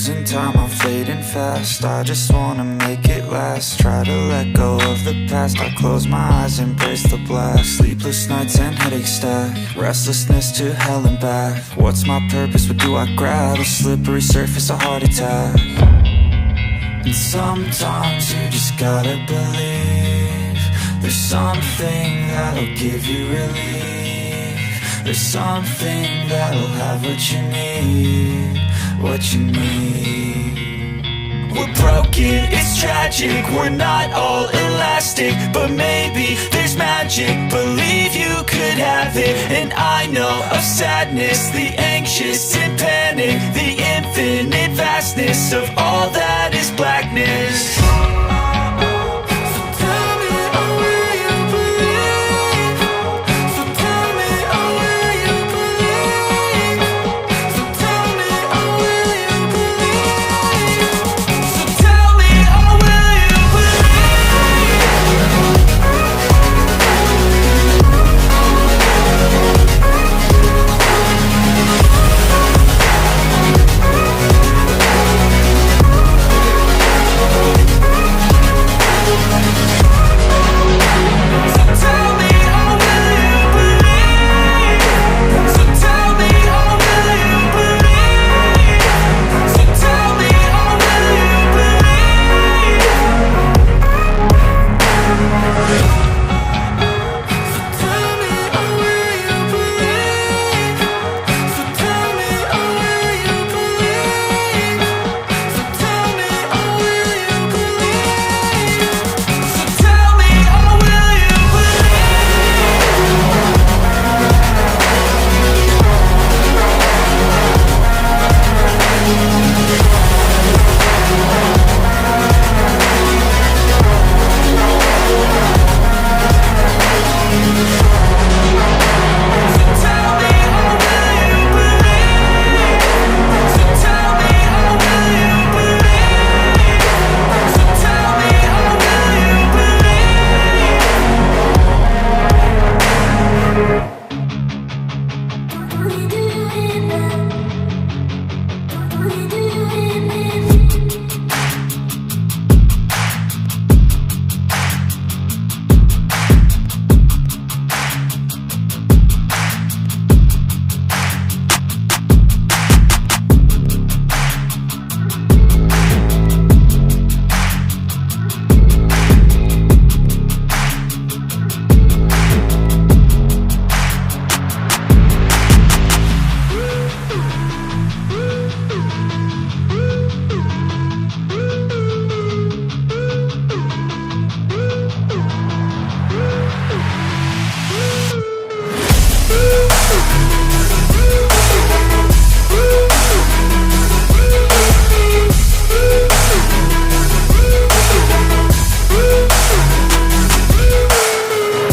losing time, I'm fading fast. I just wanna make it last. Try to let go of the past. I close my eyes, embrace the blast. Sleepless nights and headaches stack. Restlessness to hell and back. What's my purpose, what do I grab? A slippery surface, a heart attack. And sometimes you just gotta believe there's something that'll give you relief. There's something that'll have what you need, what you need. We're broken, it's tragic, we're not all elastic, but maybe there's magic, believe you could have it. And I know of sadness, the anxious and panic, the infinite vastness of all that is blackness.